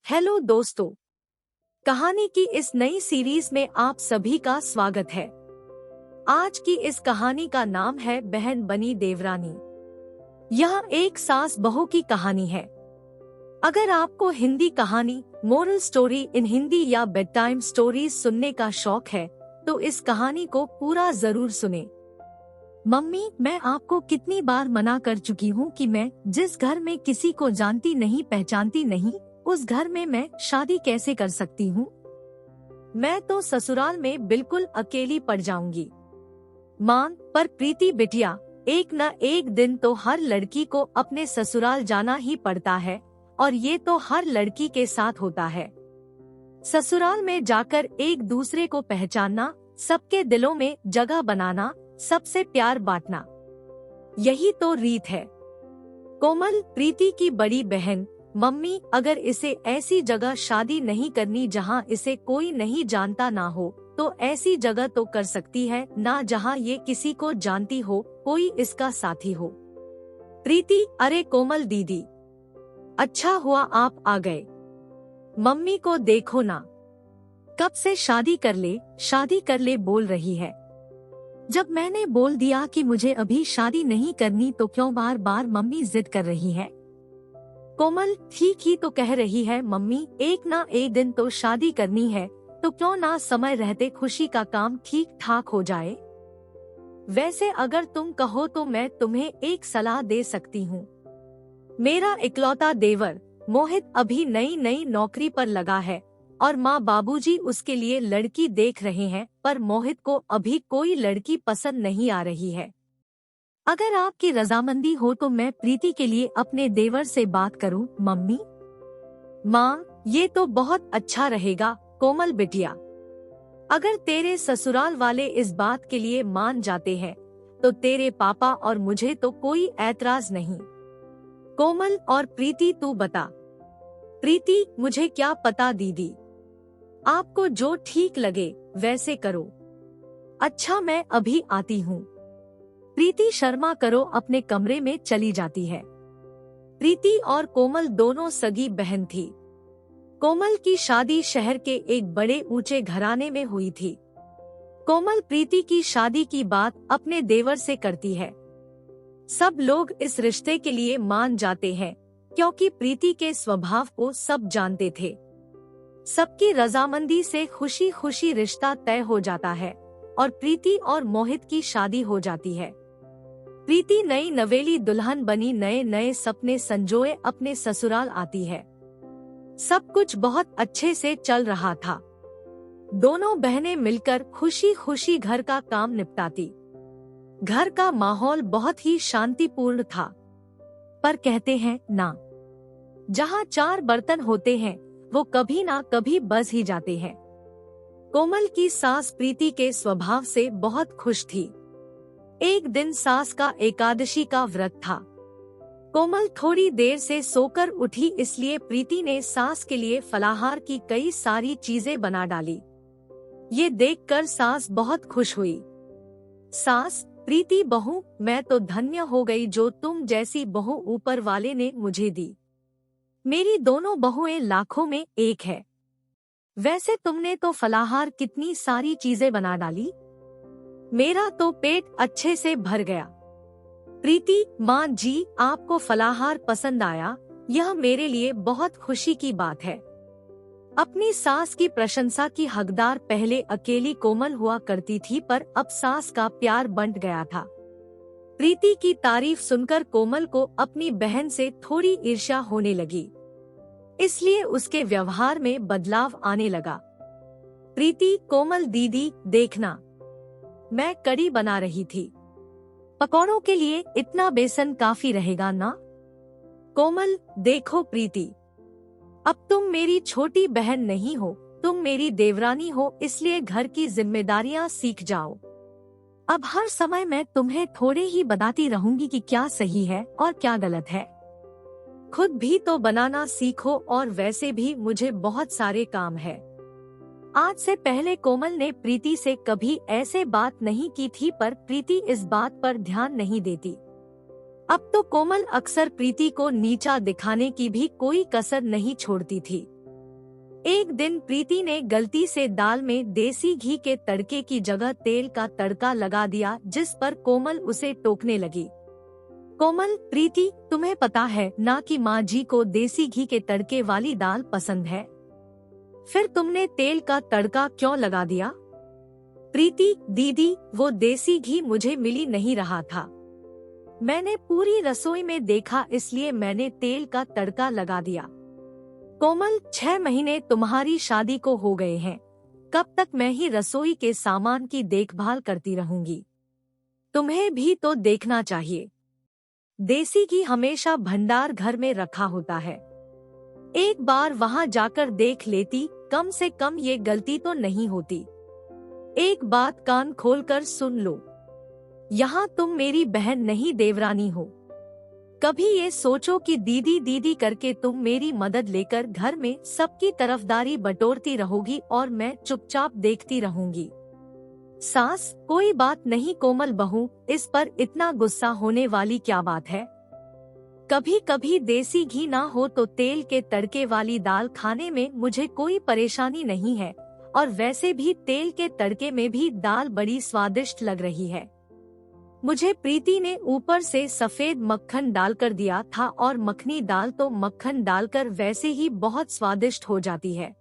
Hello दोस्तों, कहानी की इस नई सीरीज में आप सभी का स्वागत है। आज की इस कहानी का नाम है बहन बनी देवरानी। यह एक सास बहू की कहानी है। अगर आपको हिंदी कहानी, मोरल स्टोरी इन हिंदी या बेड टाइम स्टोरीज सुनने का शौक है तो इस कहानी को पूरा जरूर सुने। मम्मी, मैं आपको कितनी बार मना कर चुकी हूँ कि मैं जिस घर में किसी को जानती नहीं पहचानती नहीं, उस घर में मैं शादी कैसे कर सकती हूँ। मैं तो ससुराल में बिल्कुल अकेली पड़ जाऊंगी। मां, पर प्रीति बिटिया, एक न एक दिन तो हर लड़की को अपने ससुराल जाना ही पड़ता है और ये तो हर लड़की के साथ होता है। ससुराल में जाकर एक दूसरे को पहचानना, सबके दिलों में जगह बनाना, सबसे प्यार बांटना, यही तो रीत है। कोमल, प्रीति की बड़ी बहन, मम्मी, अगर इसे ऐसी जगह शादी नहीं करनी जहाँ इसे कोई नहीं जानता ना हो, तो ऐसी जगह तो कर सकती है ना जहाँ ये किसी को जानती हो, कोई इसका साथी हो। प्रीति, अरे कोमल दीदी, अच्छा हुआ आप आ गए। मम्मी को देखो ना, कब से शादी कर ले बोल रही है। जब मैंने बोल दिया कि मुझे अभी शादी नहीं करनी तो क्यों बार बार मम्मी जिद कर रही है। कोमल, ठीक ही तो कह रही है मम्मी, एक ना एक दिन तो शादी करनी है, तो क्यों ना समय रहते खुशी का काम ठीक ठाक हो जाए। वैसे अगर तुम कहो तो मैं तुम्हें एक सलाह दे सकती हूँ। मेरा इकलौता देवर मोहित अभी नई नई नौकरी पर लगा है और माँ बाबूजी उसके लिए लड़की देख रहे हैं, पर मोहित को अभी कोई लड़की पसंद नहीं आ रही है। अगर आपकी रजामंदी हो तो मैं प्रीति के लिए अपने देवर से बात करूं मम्मी। माँ, ये तो बहुत अच्छा रहेगा कोमल बिटिया। अगर तेरे ससुराल वाले इस बात के लिए मान जाते हैं तो तेरे पापा और मुझे तो कोई ऐतराज नहीं। कोमल और प्रीति, तू बता। प्रीति, मुझे क्या पता दीदी, आपको जो ठीक लगे वैसे करो। अच्छा, मैं अभी आती हूँ। प्रीति शर्मा करो अपने कमरे में चली जाती है। प्रीति और कोमल दोनों सगी बहन थी। कोमल की शादी शहर के एक बड़े ऊंचे घराने में हुई थी। कोमल प्रीति की शादी की बात अपने देवर से करती है। सब लोग इस रिश्ते के लिए मान जाते हैं क्योंकि प्रीति के स्वभाव को सब जानते थे। सबकी रजामंदी से खुशी खुशी रिश्ता तय हो जाता है और प्रीति और मोहित की शादी हो जाती है। प्रीति नई नवेली दुल्हन बनी नए नए सपने संजोए अपने ससुराल आती है। सब कुछ बहुत अच्छे से चल रहा था। दोनों बहनें मिलकर खुशी खुशी घर का काम निपटाती। घर का माहौल बहुत ही शांतिपूर्ण था। पर कहते हैं ना, जहाँ चार बर्तन होते हैं वो कभी ना कभी बज ही जाते हैं। कोमल की सास प्रीति के स्वभाव से बहुत खुश थी। एक दिन सास का एकादशी का व्रत था। कोमल थोड़ी देर से सोकर उठी, इसलिए प्रीति ने सास के लिए फलाहार की कई सारी चीजें बना डाली। ये देखकर सास बहुत खुश हुई। सास, प्रीति बहू, मैं तो धन्य हो गई जो तुम जैसी बहू ऊपर वाले ने मुझे दी। मेरी दोनों बहुएं लाखों में एक है। वैसे तुमने तो फलाहार कितनी सारी चीजें बना डाली, मेरा तो पेट अच्छे से भर गया। प्रीति, माँ जी, आपको फलाहार पसंद आया, यह मेरे लिए बहुत खुशी की बात है। अपनी सास की प्रशंसा की हकदार पहले अकेली कोमल हुआ करती थी, पर अब सास का प्यार बंट गया था। प्रीति की तारीफ सुनकर कोमल को अपनी बहन से थोड़ी ईर्ष्या होने लगी, इसलिए उसके व्यवहार में बदलाव आने लगा। प्रीति, कोमल दीदी देखना, मैं कढ़ी बना रही थी। पकौड़ों के लिए इतना बेसन काफी रहेगा ना। कोमल, देखो प्रीति, अब तुम मेरी छोटी बहन नहीं हो, तुम मेरी देवरानी हो, इसलिए घर की जिम्मेदारियां सीख जाओ। अब हर समय मैं तुम्हें थोड़े ही बताती रहूंगी कि क्या सही है और क्या गलत है। खुद भी तो बनाना सीखो, और वैसे भी मुझे बहुत सारे काम है। आज से पहले कोमल ने प्रीति से कभी ऐसे बात नहीं की थी, पर प्रीति इस बात पर ध्यान नहीं देती। अब तो कोमल अक्सर प्रीति को नीचा दिखाने की भी कोई कसर नहीं छोड़ती थी। एक दिन प्रीति ने गलती से दाल में देसी घी के तड़के की जगह तेल का तड़का लगा दिया, जिस पर कोमल उसे टोकने लगी। कोमल, प्रीति, तुम्हें पता है ना कि माँ जी को देसी घी के तड़के वाली दाल पसंद है, फिर तुमने तेल का तड़का क्यों लगा दिया? प्रीति, दीदी, वो देसी घी मुझे मिली नहीं रहा था। मैंने पूरी रसोई में देखा, इसलिए मैंने तेल का तड़का लगा दिया। कोमल, 6 महीने तुम्हारी शादी को हो गए हैं, कब तक मैं ही रसोई के सामान की देखभाल करती रहूंगी? तुम्हें भी तो देखना चाहिए। देसी घी हमेशा भंडार घर में रखा होता है, एक बार वहां जाकर देख लेती, कम से कम ये गलती तो नहीं होती। एक बात कान खोलकर सुन लो, यहाँ तुम मेरी बहन नहीं देवरानी हो। कभी ये सोचो कि दीदी दीदी करके तुम मेरी मदद लेकर घर में सबकी तरफदारी बटोरती रहोगी और मैं चुपचाप देखती रहूंगी। सास, कोई बात नहीं कोमल बहू, इस पर इतना गुस्सा होने वाली क्या बात है? कभी कभी देसी घी ना हो तो तेल के तड़के वाली दाल खाने में मुझे कोई परेशानी नहीं है, और वैसे भी तेल के तड़के में भी दाल बड़ी स्वादिष्ट लग रही है। मुझे प्रीति ने ऊपर से सफेद मक्खन डालकर दिया था, और मखनी दाल तो मक्खन डालकर वैसे ही बहुत स्वादिष्ट हो जाती है।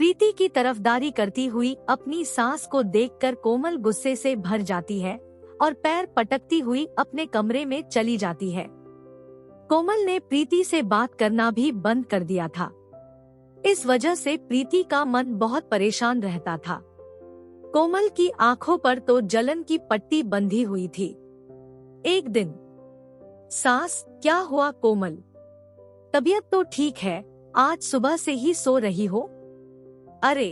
प्रीति की तरफदारी करती हुई अपनी सास को देखकर कोमल गुस्से से भर जाती है और पैर पटकती हुई अपने कमरे में चली जाती है। कोमल ने प्रीति से बात करना भी बंद कर दिया था। इस वजह से प्रीति का मन बहुत परेशान रहता था। कोमल की आंखों पर तो जलन की पट्टी बंधी हुई थी। एक दिन, सास, क्या हुआ कोमल? तबीयत तो ठीक है, आज सुबह से ही सो रही हो? अरे,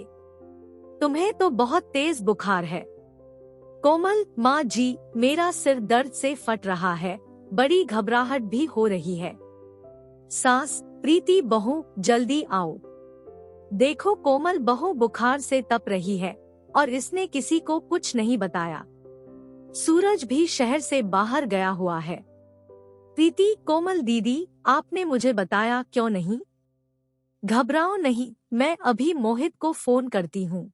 तुम्हें तो बहुत तेज बुखार है। कोमल, माँ जी, मेरा सिर दर्द से फट रहा है, बड़ी घबराहट भी हो रही है। सास, प्रीति बहू, जल्दी आओ। देखो कोमल बहू बुखार से तप रही है और इसने किसी को कुछ नहीं बताया। सूरज भी शहर से बाहर गया हुआ है। प्रीति, कोमल दीदी, आपने मुझे बताया क्यों नहीं? घबराओ नहीं, मैं अभी मोहित को फोन करती हूँ।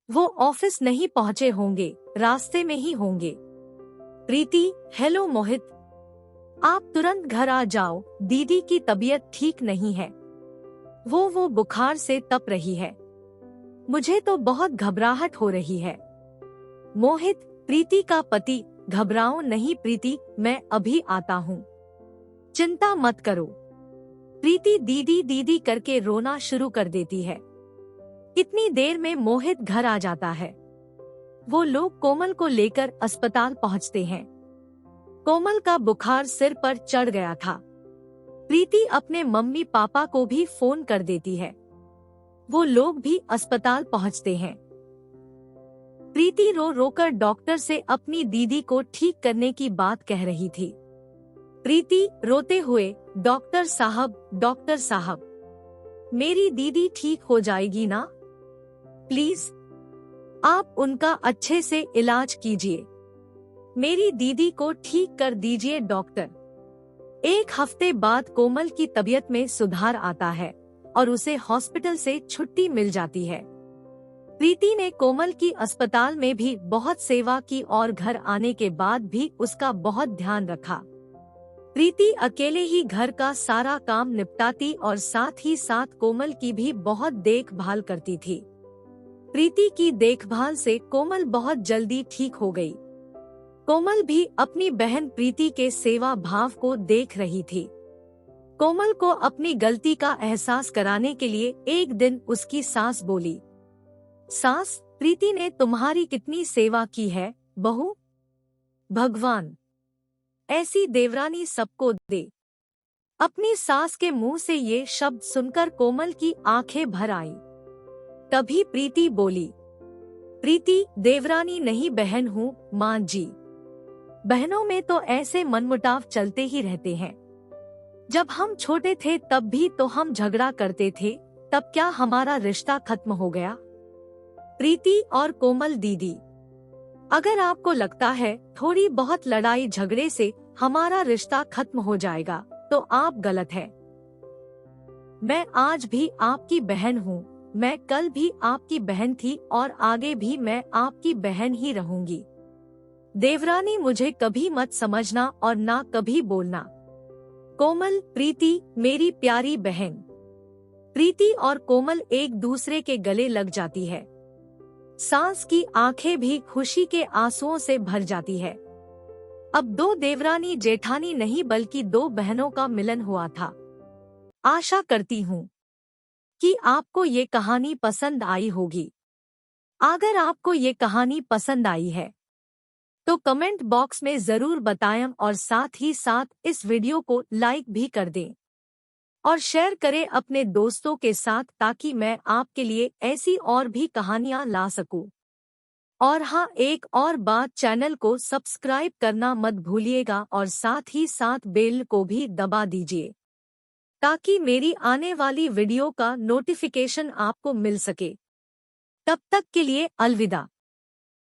वो ऑफिस नहीं पहुँचे होंगे, रास्ते में ही होंगे। प्रीति, हेलो मोहित, आप तुरंत घर आ जाओ, दीदी की तबीयत ठीक नहीं है, वो बुखार से तप रही है। मुझे तो बहुत घबराहट हो रही है। मोहित, प्रीति का पति, घबराओ नहीं प्रीति, मैं अभी आता हूँ, चिंता मत करो। प्रीति दीदी दीदी करके रोना शुरू कर देती है। इतनी देर में मोहित घर आ जाता है। वो लोग कोमल को लेकर अस्पताल पहुँचते हैं। कोमल का बुखार सिर पर चढ़ गया था। प्रीति अपने मम्मी पापा को भी फोन कर देती है। वो लोग भी अस्पताल पहुँचते हैं। प्रीति रो रोकर डॉक्टर से अपनी दीदी को ठीक करने की बात कह रही थी। प्रीति रोते हुए, डॉक्टर साहब, मेरी दीदी ठीक हो जाएगी ना? प्लीज, आप उनका अच्छे से इलाज कीजिए, मेरी दीदी को ठीक कर दीजिए डॉक्टर। 1 हफ्ते बाद कोमल की तबीयत में सुधार आता है और उसे हॉस्पिटल से छुट्टी मिल जाती है। प्रीति ने कोमल की अस्पताल में भी बहुत सेवा की और घर आने के बाद भी उसका बहुत ध्यान रखा। प्रीति अकेले ही घर का सारा काम निपटाती और साथ ही साथ कोमल की भी बहुत देखभाल करती थी। प्रीति की देखभाल से कोमल बहुत जल्दी ठीक हो गई। कोमल भी अपनी बहन प्रीति के सेवा भाव को देख रही थी। कोमल को अपनी गलती का एहसास कराने के लिए एक दिन उसकी सास बोली, सास, प्रीति ने तुम्हारी कितनी सेवा की है बहू। भगवान ऐसी देवरानी सबको दे। अपनी सास के मुंह से ये शब्द सुनकर कोमल की आंखें भर आई। तभी प्रीति बोली, प्रीति देवरानी नहीं बहन हूँ माँ जी। बहनों में तो ऐसे मनमुटाव चलते ही रहते हैं। जब हम छोटे थे तब भी तो हम झगड़ा करते थे, तब क्या हमारा रिश्ता खत्म हो गया? प्रीति और कोमल दीदी, अगर आपको लगता है थोड़ी बहुत लड़ाई झगड़े से हमारा रिश्ता खत्म हो जाएगा तो आप गलत है। मैं आज भी आपकी बहन हूँ, मैं कल भी आपकी बहन थी और आगे भी मैं आपकी बहन ही रहूंगी। देवरानी, मुझे कभी मत समझना और ना कभी बोलना। कोमल, प्रीति, मेरी प्यारी बहन। प्रीति और कोमल एक दूसरे के गले लग जाती है। सास की आंखें भी खुशी के आंसुओं से भर जाती है। अब दो देवरानी जेठानी नहीं बल्कि दो बहनों का मिलन हुआ था। आशा करती हूँ कि आपको ये कहानी पसंद आई होगी। अगर आपको ये कहानी पसंद आई है तो कमेंट बॉक्स में जरूर बताएं और साथ ही साथ इस वीडियो को लाइक भी कर दें और शेयर करें अपने दोस्तों के साथ, ताकि मैं आपके लिए ऐसी और भी कहानियां ला सकूं। और हाँ, एक और बात, चैनल को सब्सक्राइब करना मत भूलिएगा और साथ ही साथ बेल को भी दबा दीजिए, ताकि मेरी आने वाली वीडियो का नोटिफिकेशन आपको मिल सके। तब तक के लिए अलविदा।